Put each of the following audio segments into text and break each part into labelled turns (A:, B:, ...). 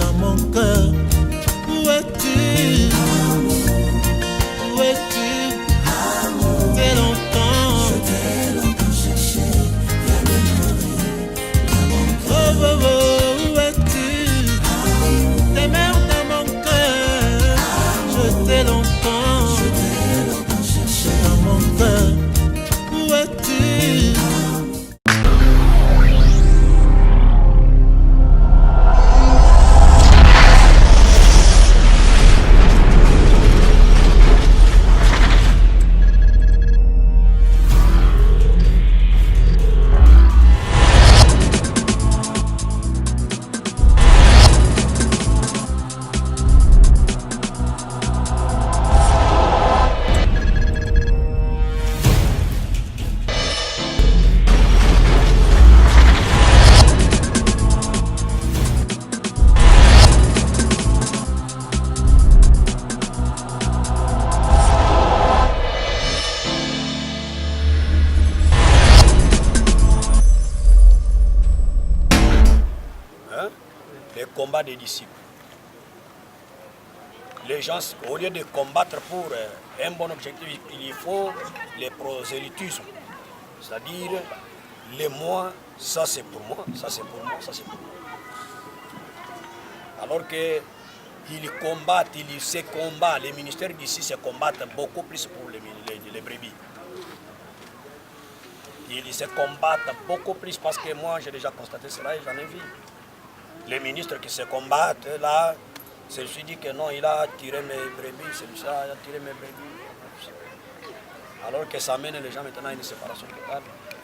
A: dans mon cœur. Où es-tu? Où es-tu? C'est longtemps. Je t'ai longtemps cherché. Viens me nourrir dans mon cœur. Oh, oh, oh, où es-tu? Tes mains dans mon cœur. Je t'ai longtemps cherché dans mon cœur. Où es-tu?
B: Les combats des disciples. Les gens, au lieu de combattre pour un bon objectif, ils font les prosélytismes. C'est-à-dire, les moi, ça c'est pour moi, ça c'est pour moi, ça c'est pour moi. Alors qu'ils combattent, ils se combattent, les ministères d'ici se combattent beaucoup plus pour les brebis. Ils se combattent beaucoup plus parce que moi j'ai déjà constaté cela et j'en ai vu. Les ministres qui se combattent, là, celui-ci dit que non, il a tiré mes brebis, celui-ci a tiré mes brebis. Alors que ça mène les gens maintenant à une séparation totale.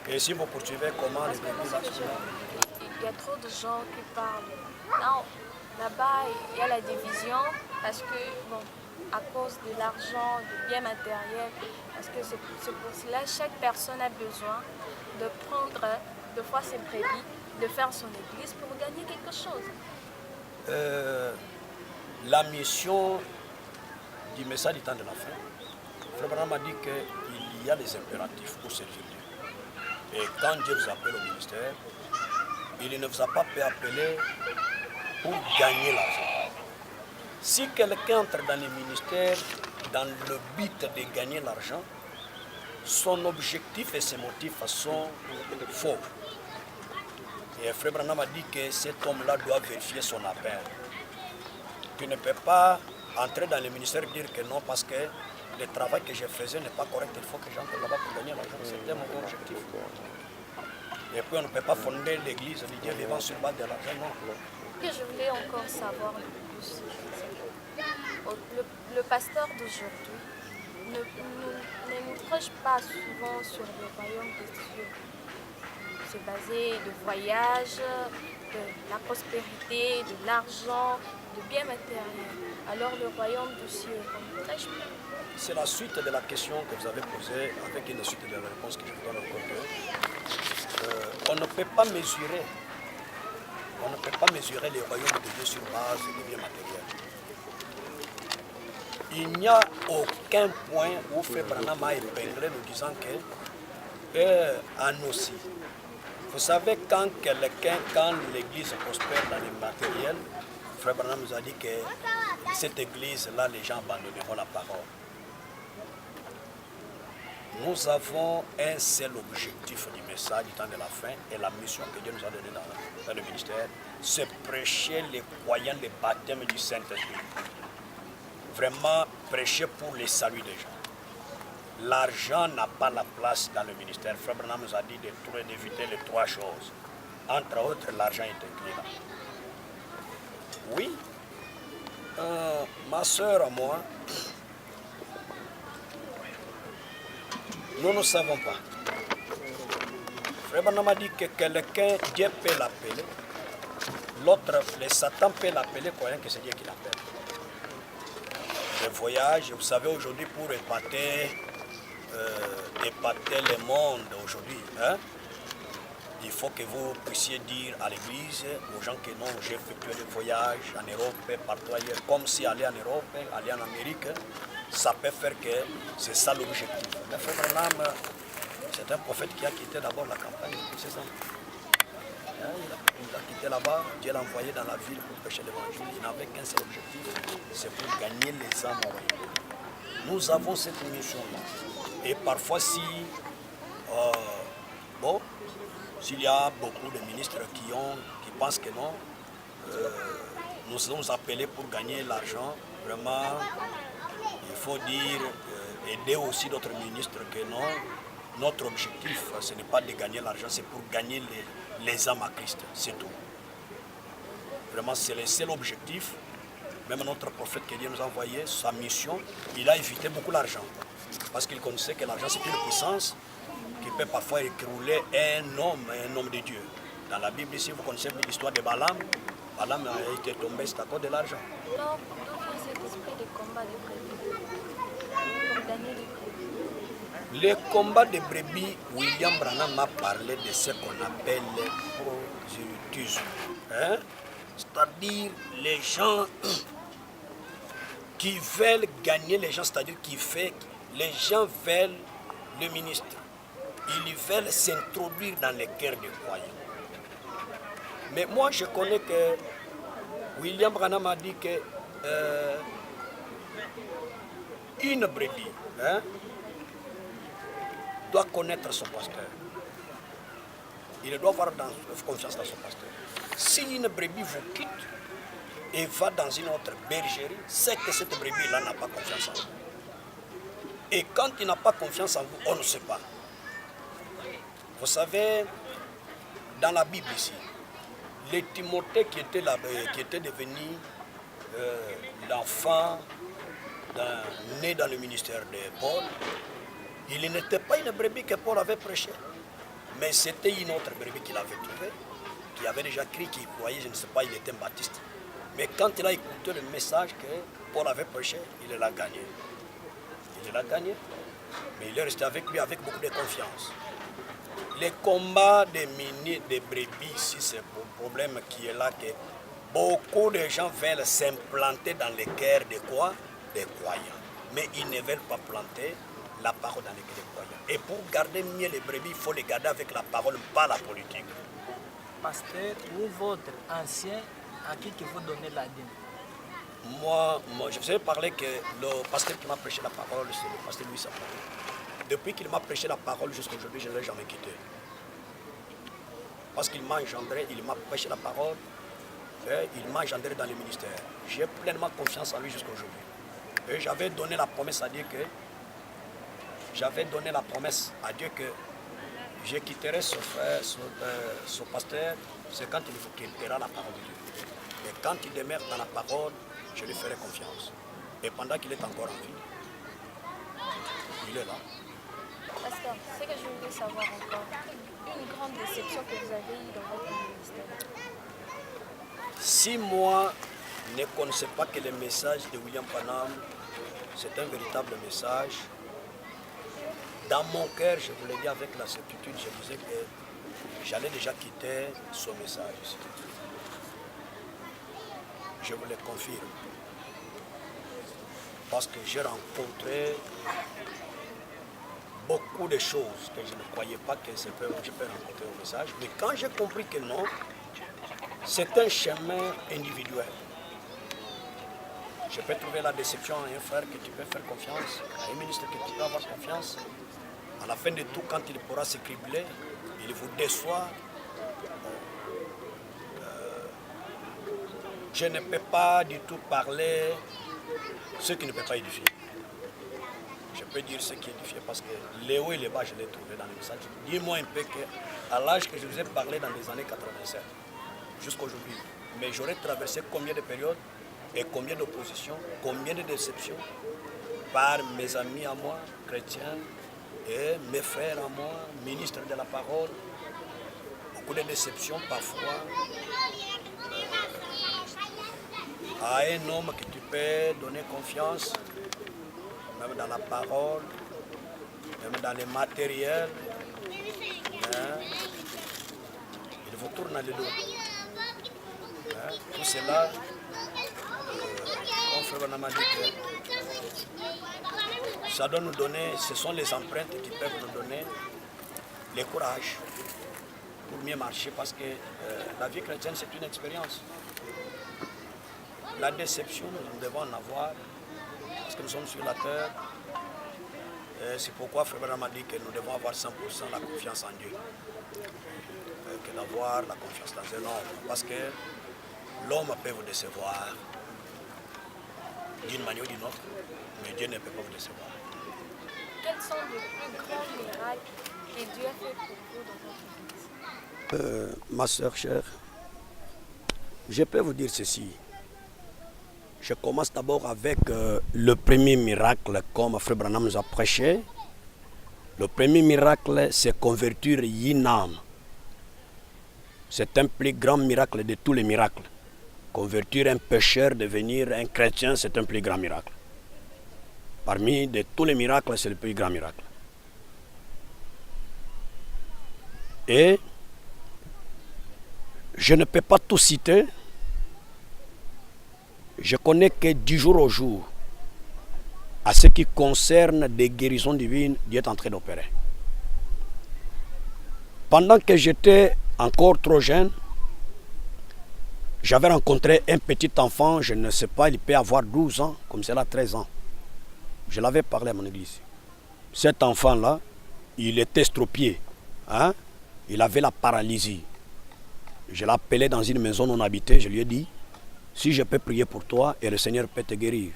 B: Et si vous poursuivez comment les brebis...
C: Il y a trop de gens qui parlent. Non, là-bas, il y a la division parce que, bon, à cause de l'argent, du bien matériel, parce que c'est pour cela que chaque personne a besoin de prendre deux fois ses brebis, de faire son église pour gagner quelque chose.
B: La mission du message du temps de la fin, Frère Branham m'a dit qu'il y a des impératifs pour servir Dieu. Et quand Dieu vous appelle au ministère, il ne vous a pas appelé pour gagner l'argent. Si quelqu'un entre dans le ministère dans le but de gagner l'argent, son objectif et ses motifs sont faux. Et Frère Branham a dit que cet homme-là doit vérifier son appel. Tu ne peux pas entrer dans le ministère et dire que non parce que le travail que je faisais n'est pas correct, il faut que j'entre là-bas pour gagner l'argent. C'était mon objectif. Et puis on ne peut pas fonder l'église de Dieu vivant sur base de l'argent, non.
C: Ce que je voulais encore savoir le plus, le pasteur d'aujourd'hui ne nous prêche pas souvent sur le royaume de Dieu. C'est basé de voyages, de la prospérité, de l'argent, de biens matériels. Alors le royaume du ciel, on ne prêche pas.
B: C'est la suite de la question que vous avez posée avec une suite de la réponse que je vous donne encore. On ne peut pas mesurer. On ne peut pas mesurer les royaumes de Dieu sur base de biens matériels. Il n'y a aucun point où Frère Branham a épinglé nous disant que en aussi. Vous savez, quand l'église prospère dans les matériels, Frère Branham nous a dit que cette église-là, les gens abandonneront la parole. Nous avons un seul objectif du message du temps de la fin et la mission que Dieu nous a donnée dans le ministère, c'est prêcher les croyants le baptême du Saint-Esprit. Vraiment prêcher pour le salut des gens. L'argent n'a pas la place dans le ministère. Frère Branham nous a dit d'éviter les trois choses. Entre autres, l'argent est inclus là. Oui, ma soeur et moi, nous ne savons pas. Frère Branham a dit que quelqu'un, Dieu peut l'appeler. L'autre, le Satan peut l'appeler, croyant que c'est Dieu qui l'appelle. Le voyage, vous savez, aujourd'hui, pour épater le monde aujourd'hui, hein, il faut que vous puissiez dire à l'église, aux gens que non, j'ai effectué des voyages en Europe, partout ailleurs, comme si aller en Europe, aller en Amérique, ça peut faire que c'est ça l'objectif. Mais Frère Branham, c'est un prophète qui a quitté d'abord la campagne depuis 16 ans. Il a quitté là-bas, Dieu l'a envoyé dans la ville pour prêcher l'évangile. Il n'avait qu'un seul objectif, c'est pour gagner les âmes au royaume. Nous avons cette mission-là. Et parfois, s'il y a beaucoup de ministres qui pensent que non, nous sommes appelés pour gagner l'argent. Vraiment, il faut dire, aider aussi d'autres ministres que non. Notre objectif, ce n'est pas de gagner l'argent, c'est pour gagner les âmes à Christ. C'est tout. Vraiment, c'est le seul objectif. Même notre prophète que Dieu nous a envoyé, sa mission, il a évité beaucoup l'argent. Parce qu'il connaissait que l'argent, c'est une puissance qui peut parfois écrouler un homme de Dieu. Dans la Bible, ici, vous connaissez l'histoire de Balaam. Balaam a été tombé, c'est à cause de l'argent.
C: Alors, d'où vient cet esprit de combat de brebis pour gagner des brebis?
B: Le combat de brebis, William Branham a parlé de ce qu'on appelle le prosélytisme. C'est-à-dire les gens qui veulent gagner les gens, c'est-à-dire les gens veulent le ministre. Ils veulent s'introduire dans les cœurs des croyants. Mais moi, je connais que William Branham a dit que une brebis doit connaître son pasteur. Il doit avoir confiance dans son pasteur. Si une brebis vous quitte et va dans une autre bergerie, c'est que cette brebis-là n'a pas confiance en vous. Et quand il n'a pas confiance en vous, on ne sait pas. Vous savez, dans la Bible ici, les Timothée qui était devenu l'enfant né dans le ministère de Paul, il n'était pas une brebis que Paul avait prêchée, mais c'était une autre brebis qu'il avait trouvée, qui avait déjà crié, qui croyait, je ne sais pas, il était baptiste. Mais quand il a écouté le message que Paul avait prêché, il l'a gagné. Il l'a gagné, mais il est resté avec lui avec beaucoup de confiance. Les combats des minutes de brebis, ici, c'est le problème qui est là, que beaucoup de gens veulent s'implanter dans les cœurs de quoi? Des croyants. Mais ils ne veulent pas planter la parole dans les cœurs des croyants. Et pour garder mieux les brebis, il faut les garder avec la parole, pas la politique.
D: Pasteur ou votre ancien à qui vous donnez la dîme?
B: Moi, je vous ai parlé que le pasteur qui m'a prêché la parole, c'est le pasteur Louis Sapon. Depuis qu'il m'a prêché la parole jusqu'à aujourd'hui, je ne l'ai jamais quitté. Parce qu'il m'a engendré, il m'a prêché la parole, et il m'a engendré dans le ministère. J'ai pleinement confiance en lui jusqu'à aujourd'hui. Et j'avais donné la promesse à Dieu que je quitterai ce pasteur, c'est quand il vous quittera la parole de Dieu. Et quand il demeure dans la parole, je lui ferai confiance. Et pendant qu'il est encore en vie, il est là.
C: Pasteur, ce que je voulais savoir encore, une grande déception que vous avez eue dans votre ministère.
B: Si moi ne connaissais pas que le message de William Branham, c'est un véritable message, dans mon cœur, je vous l'ai dit avec la certitude, je disais que j'allais déjà quitter ce message ici. Je vous le confirme. Parce que j'ai rencontré beaucoup de choses que je ne croyais pas que je peux rencontrer au message. Mais quand j'ai compris que non, c'est un chemin individuel. Je peux trouver la déception à un frère que tu peux faire confiance, à un ministre que tu peux avoir confiance. À la fin de tout, quand il pourra se cribler, il vous déçoit. Je ne peux pas du tout parler ce qui ne peut pas édifier. Je peux dire ce qui édifie parce que les hauts et les bas, je l'ai trouvé dans le message. Dis-moi un peu qu'à l'âge que je vous ai parlé dans les années 87, jusqu'à aujourd'hui, mais j'aurais traversé combien de périodes et combien d'oppositions, combien de déceptions par mes amis à moi, chrétiens, et mes frères à moi, ministres de la parole, beaucoup de déceptions parfois. À un homme que tu peux donner confiance, même dans la parole, même dans les matériels, il vous tourne le dos. Tout cela, comme Frère Branham a dit que ça doit nous donner, ce sont les empreintes qui peuvent nous donner le courage pour mieux marcher parce que la vie chrétienne, c'est une expérience. La déception, nous devons en avoir parce que nous sommes sur la terre. C'est pourquoi Frère Branham a dit que nous devons avoir 100% la confiance en Dieu. Que d'avoir la confiance dans un homme. Parce que l'homme peut vous décevoir d'une manière ou d'une autre, mais Dieu ne peut pas vous décevoir.
C: Quels sont les plus grands miracles que Dieu a fait pour vous dans votre église?
B: Ma soeur chère, je peux vous dire ceci. Je commence d'abord avec le premier miracle, comme Frère Branham nous a prêché. Le premier miracle, c'est convertir une âme. C'est un plus grand miracle de tous les miracles. Convertir un pécheur, devenir un chrétien, c'est un plus grand miracle. Parmi de tous les miracles, c'est le plus grand miracle. Et je ne peux pas tout citer. Je connais que du jour au jour, à ce qui concerne des guérisons divines, Dieu est en train d'opérer. Pendant que j'étais encore trop jeune, j'avais rencontré un petit enfant, je ne sais pas, il peut avoir 12 ans, comme cela 13 ans. Je l'avais parlé à mon église. Cet enfant-là, il était estropié. Hein? Il avait la paralysie. Je l'appelais dans une maison non habitée, je lui ai dit, si je peux prier pour toi et le Seigneur peut te guérir.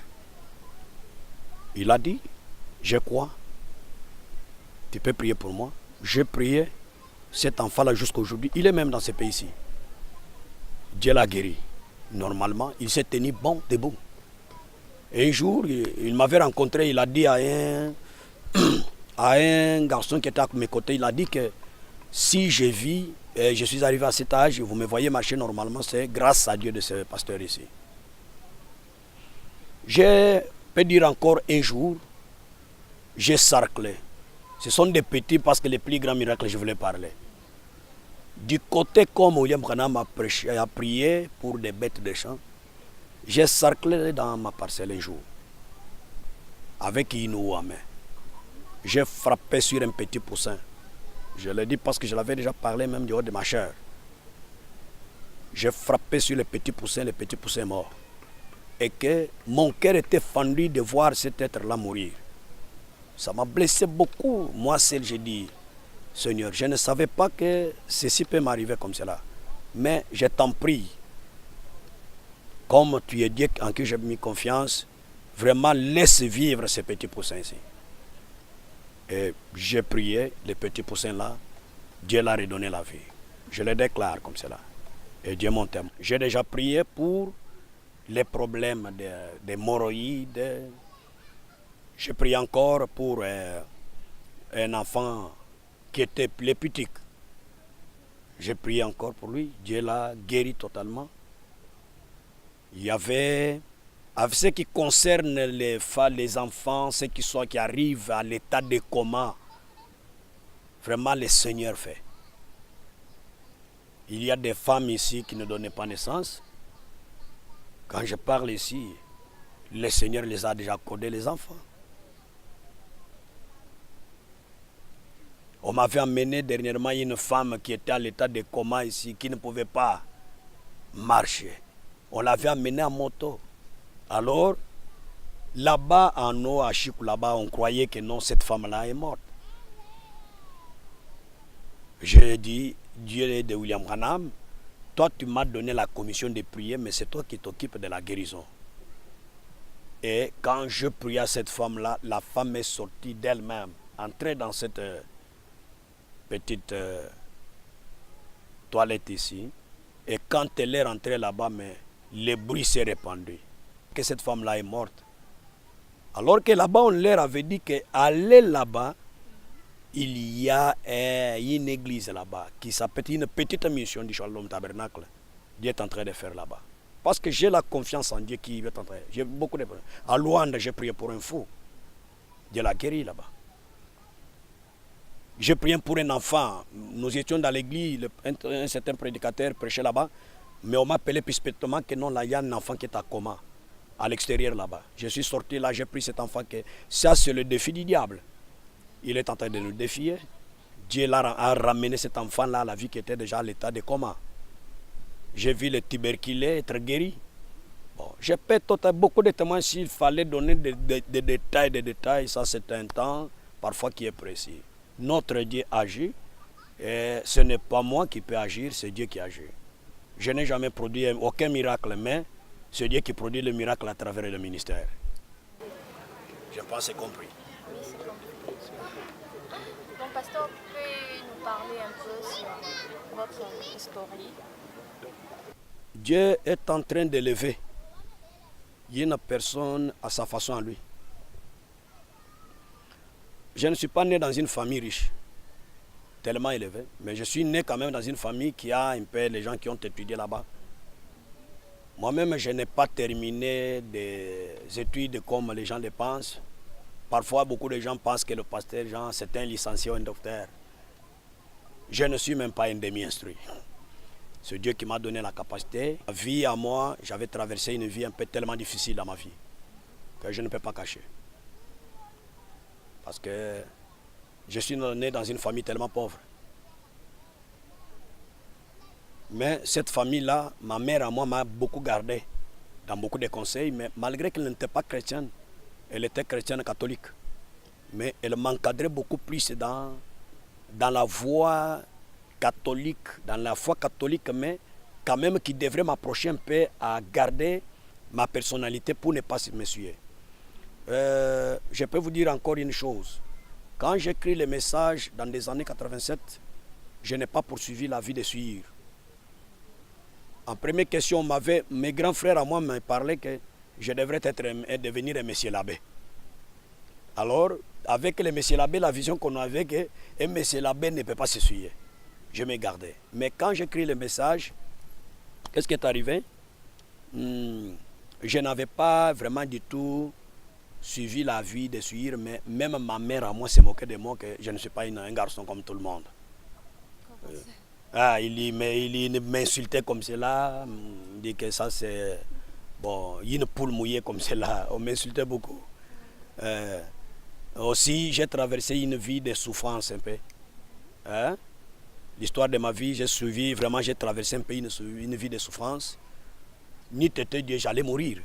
B: Il a dit, je crois. Tu peux prier pour moi. J'ai prié cet enfant-là jusqu'aujourd'hui. Il est même dans ce pays-ci. Dieu l'a guéri. Normalement, il s'est tenu bon, debout. Et un jour, il m'avait rencontré, il a dit à un garçon qui était à mes côtés, il a dit que si je vis, et je suis arrivé à cet âge, vous me voyez marcher normalement, c'est grâce à Dieu de ce pasteur ici. Je peux dire encore un jour, j'ai sarclé. Ce sont des petits parce que les plus grands miracles, je voulais parler. Du côté comme William Branham a prié pour des bêtes de champ, j'ai sarclé dans ma parcelle un jour, avec une eau à main. J'ai frappé sur un petit poussin. Je l'ai dit parce que je l'avais déjà parlé même du haut de ma chair. J'ai frappé sur le petit poussin est mort. Et que mon cœur était fendu de voir cet être-là mourir. Ça m'a blessé beaucoup. Moi seul, j'ai dit, Seigneur, je ne savais pas que ceci peut m'arriver comme cela. Mais je t'en prie, comme tu es Dieu en qui j'ai mis confiance, vraiment laisse vivre ce petit poussin ici. Et j'ai prié, le petit poussin là, Dieu l'a redonné la vie. Je le déclare comme cela. Et Dieu m'en témoigne. J'ai déjà prié pour les problèmes des hémorroïdes. J'ai prié encore pour un enfant qui était épileptique. J'ai prié encore pour lui. Dieu l'a guéri totalement. Il y avait, avec ce qui concerne les femmes, les enfants, ceux qui arrivent à l'état de coma, vraiment le Seigneur fait. Il y a des femmes ici qui ne donnaient pas naissance. Quand je parle ici, le Seigneur les a déjà accordés les enfants. On m'avait amené dernièrement une femme qui était à l'état de coma ici, qui ne pouvait pas marcher. On l'avait amenée en moto. Alors, là-bas, en haut, à Chikou, là-bas, on croyait que non, cette femme-là est morte. J'ai dit, Dieu de William Branham, toi, tu m'as donné la commission de prier, mais c'est toi qui t'occupes de la guérison. Et quand je priais à cette femme-là, la femme est sortie d'elle-même, entrée dans cette petite toilette ici. Et quand elle est rentrée là-bas, mais le bruit s'est répandu. Que cette femme-là est morte. Alors que là-bas, on leur avait dit qu'aller là-bas, il y a une église là-bas qui s'appelle une petite mission du Shalom Tabernacle. Dieu est en train de faire là-bas. Parce que j'ai la confiance en Dieu qui est en train. J'ai beaucoup de problèmes. À Luanda, j'ai prié pour un fou. Dieu l'a guéri là-bas. J'ai prié pour un enfant. Nous étions dans l'église, un certain prédicateur prêchait là-bas. Mais on m'a appelé suspectement que non, là, il y a un enfant qui est à coma, à l'extérieur là-bas. Je suis sorti là, j'ai pris cet enfant. Ça, c'est le défi du diable. Il est en train de nous défier. Dieu a ramené cet enfant-là à la vie qui était déjà à l'état de coma. J'ai vu le tuberculeux être guéri. Bon, j'ai fait beaucoup de témoins. S'il fallait donner des détails, ça c'est un temps parfois qui est précis. Notre Dieu agit et ce n'est pas moi qui peux agir, c'est Dieu qui agit. Je n'ai jamais produit aucun miracle, mais c'est Dieu qui produit le miracle à travers le ministère. Je pense que c'est compris.
C: Oui, c'est compris. Donc, pasteur, vous pouvez nous parler un peu sur votre historique?
B: Dieu est en train d'élever une personne à sa façon à lui. Je ne suis pas né dans une famille riche, tellement élevée, mais je suis né quand même dans une famille qui a un peu les gens qui ont étudié là-bas. Moi-même, je n'ai pas terminé des études comme les gens le pensent. Parfois, beaucoup de gens pensent que le pasteur Jean, c'est un licencié ou un docteur. Je ne suis même pas un demi-instruit. C'est Dieu qui m'a donné la capacité. La vie à moi, j'avais traversé une vie un peu tellement difficile dans ma vie que je ne peux pas cacher. Parce que je suis né dans une famille tellement pauvre. Mais cette famille-là, ma mère à moi m'a beaucoup gardé dans beaucoup de conseils, mais malgré qu'elle n'était pas chrétienne, elle était chrétienne catholique. Mais elle m'encadrait beaucoup plus dans la voie catholique, dans la foi catholique, mais quand même qui devrait m'approcher un peu à garder ma personnalité pour ne pas me suivre. Je peux vous dire encore une chose. Quand j'écris les messages dans les années 87, je n'ai pas poursuivi la vie de suivre. En première question, mes grands frères à moi me parlaient que je devrais devenir un monsieur l'abbé. Alors, avec le monsieur l'abbé, la vision qu'on avait, que un monsieur l'abbé ne peut pas se suivre. Je me gardais. Mais quand j'écris le message, qu'est-ce qui est arrivé? Je n'avais pas vraiment du tout suivi la vie de suivre, mais même ma mère à moi s'est moquée de moi que je ne suis pas un garçon comme tout le monde. Il m'insultait comme cela, il dit que ça c'est bon, une poule mouillée comme cela, on m'insultait beaucoup. Aussi, j'ai traversé une vie de souffrance un peu. L'histoire de ma vie, j'ai traversé un peu une vie de souffrance. Ni t'étais Dieu, j'allais mourir.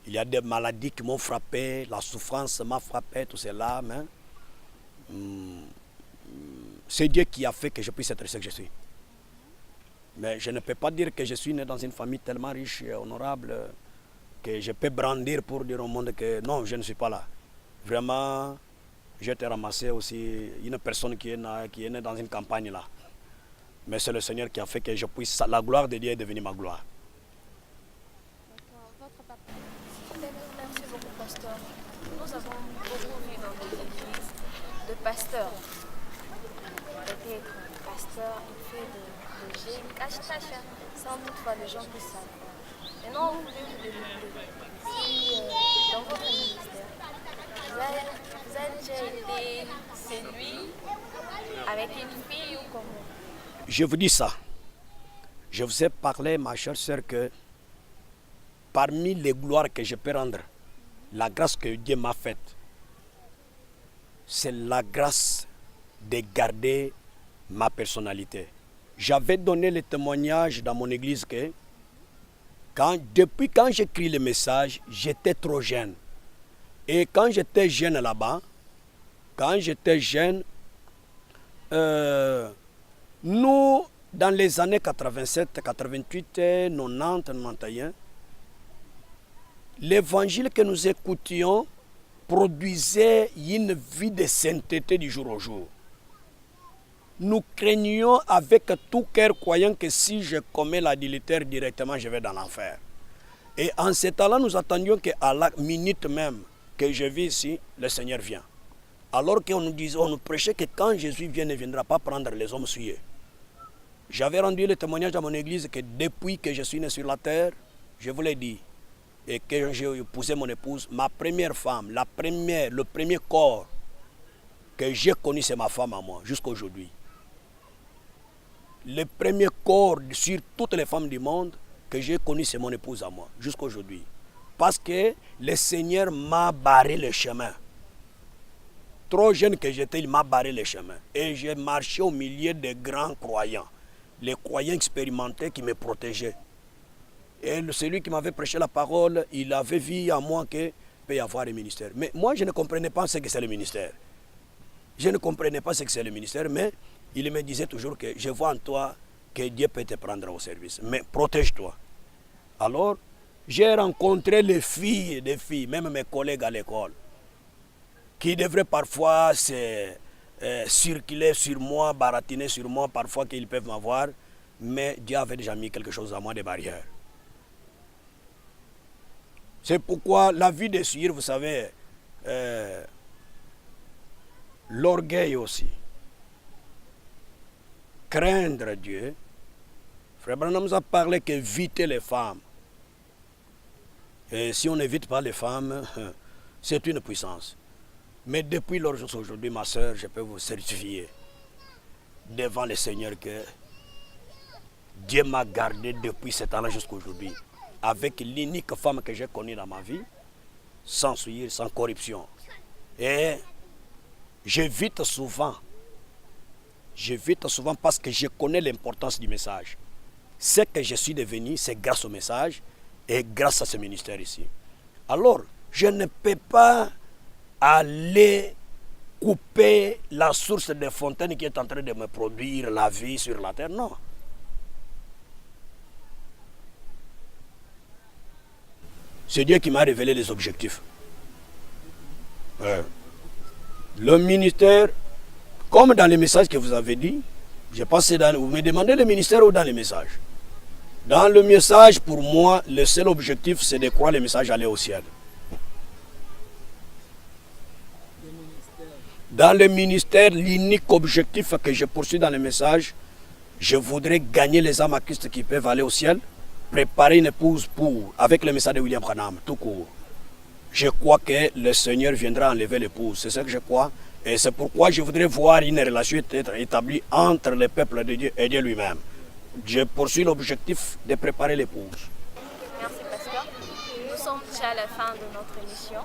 B: Il y a des maladies qui m'ont frappé, la souffrance m'a frappé, tout cela. Mais c'est Dieu qui a fait que je puisse être ce que je suis. Mais je ne peux pas dire que je suis né dans une famille tellement riche et honorable que je peux brandir pour dire au monde que non, je ne suis pas là. Vraiment, j'ai été ramassé aussi une personne qui est née dans une campagne là. Mais c'est le Seigneur qui a fait que je puisse, la gloire de Dieu est devenue ma gloire.
C: Merci beaucoup, pasteur. Nous avons beaucoup vu dans des églises de pasteurs. Peut-être un pasteur, il fait de gym, cache-cache, sans toutefois les gens puissent savoir. Maintenant, vous pouvez vous demander si dans votre ministère, vous avez déjà été séduit avec une fille ou comment?
B: Je vous dis ça. Je vous ai parlé, ma chère sœur, que parmi les gloires que je peux rendre, la grâce que Dieu m'a faite, c'est la grâce de garder ma personnalité. J'avais donné le témoignage dans mon église que depuis quand j'écris le message, j'étais trop jeune. Et quand j'étais jeune là-bas, nous, dans les années 87, 88, 90, 91, l'évangile que nous écoutions produisait une vie de sainteté du jour au jour. Nous craignions avec tout cœur, croyant que si je commets l'adultère directement, je vais dans l'enfer. Et en ce temps-là, nous attendions qu'à la minute même que je vis ici, le Seigneur vient. Alors qu'on nous disait, on nous prêchait que quand Jésus vient, il ne viendra pas prendre les hommes souillés. J'avais rendu le témoignage dans mon église que depuis que je suis né sur la terre, je vous l'ai dit, et que j'ai épousé mon épouse, ma première femme, le premier corps que j'ai connu, c'est ma femme à moi, jusqu'à aujourd'hui. Le premier corps sur toutes les femmes du monde que j'ai connu, c'est mon épouse à moi, jusqu'à aujourd'hui. Parce que le Seigneur m'a barré le chemin. trop jeune que j'étais, il m'a barré les chemins. Et j'ai marché au milieu des grands croyants, les croyants expérimentés qui me protégeaient. Et celui qui m'avait prêché la parole, il avait vu en moi qu'il peut y avoir un ministère. Mais moi, je ne comprenais pas ce que c'est le ministère. Je ne comprenais pas ce que c'est le ministère, mais il me disait toujours que je vois en toi que Dieu peut te prendre au service. Mais protège-toi. Alors, j'ai rencontré les filles, des filles, même mes collègues à l'école, qui devraient parfois circuler sur moi, baratiner sur moi, parfois qu'ils peuvent m'avoir, mais Dieu avait déjà mis quelque chose à moi, des barrières. C'est pourquoi la vie de suivre, vous savez, l'orgueil aussi, craindre Dieu. Frère Branham nous a parlé qu'éviter les femmes. Et si on n'évite pas les femmes, c'est une puissance. Mais depuis aujourd'hui, ma soeur, je peux vous certifier devant le Seigneur que Dieu m'a gardé depuis ce temps-là jusqu'à aujourd'hui, avec l'unique femme que j'ai connue dans ma vie, sans souillure, sans corruption. Et j'évite souvent parce que je connais l'importance du message. Ce que je suis devenu, c'est grâce au message et grâce à ce ministère ici. Alors, je ne peux pas aller couper la source des fontaines qui est en train de me produire la vie sur la terre, non. C'est Dieu qui m'a révélé les objectifs. Le ministère, comme dans les messages que vous avez dit, je pense que vous me demandez le ministère ou dans les messages. Dans le message, pour moi, le seul objectif, c'est de croire le message aller au ciel. Dans le ministère, l'unique objectif que je poursuis dans le message, je voudrais gagner les âmes à Christ qui peuvent aller au ciel, préparer une épouse avec le message de William Branham, tout court. Je crois que le Seigneur viendra enlever l'épouse, c'est ce que je crois. Et c'est pourquoi je voudrais voir une relation être établie entre le peuple de Dieu et Dieu lui-même. Je poursuis l'objectif de préparer l'épouse.
C: Merci, pasteur. Nous sommes déjà à la fin de notre émission.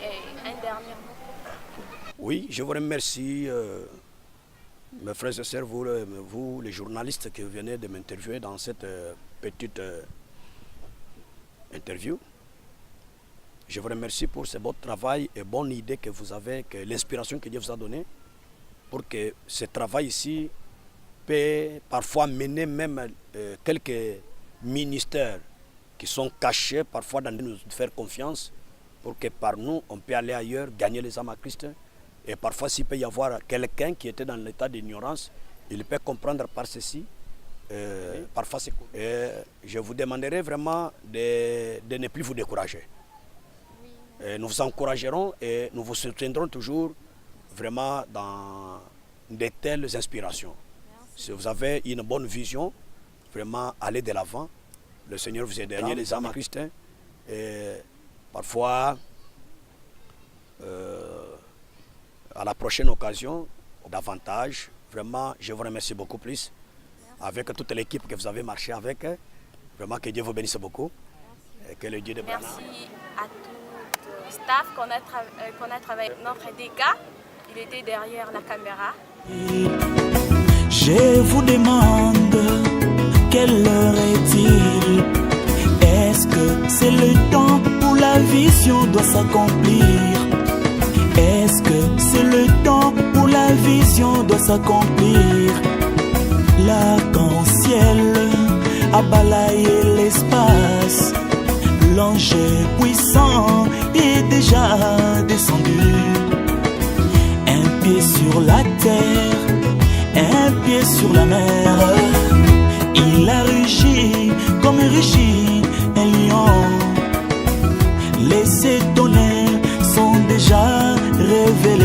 C: Et un dernier mot.
B: Oui, je vous remercie, mes frères et sœurs, vous les journalistes qui venez de m'interviewer dans cette petite interview. Je vous remercie pour ce beau travail et bonne idée que vous avez, que l'inspiration que Dieu vous a donnée, pour que ce travail ici peut parfois mener même quelques ministères qui sont cachés, parfois dans nous faire confiance, pour que par nous, on peut aller ailleurs, gagner les âmes à Christ. Et parfois, s'il peut y avoir quelqu'un qui était dans l'état d'ignorance, il peut comprendre par ceci. Parfois, je vous demanderai vraiment de ne plus vous décourager. Nous vous encouragerons et nous vous soutiendrons toujours vraiment dans de telles inspirations. Si vous avez une bonne vision, vraiment allez de l'avant. Le Seigneur vous aidera. Gagner les âmes à Christ. Et parfois, à la prochaine occasion, davantage. Vraiment, je vous remercie beaucoup plus. Avec toute l'équipe que vous avez marché avec. Vraiment, que Dieu vous bénisse beaucoup. Et que le Dieu de Branham.
C: Merci à tout le staff qu'on a travaillé. Notre DK, il était derrière la caméra.
A: Je vous demande, quelle heure est-il? Est-ce que c'est le temps où la vision doit s'accomplir? Est-ce que c'est le temps où la vision doit s'accomplir? L'arc-en-ciel a balayé l'espace. L'ange puissant est déjà descendu. Un pied sur la terre, un pied sur la mer. Il a rugi comme rugit un lion. Les étonnés sont déjà révélés.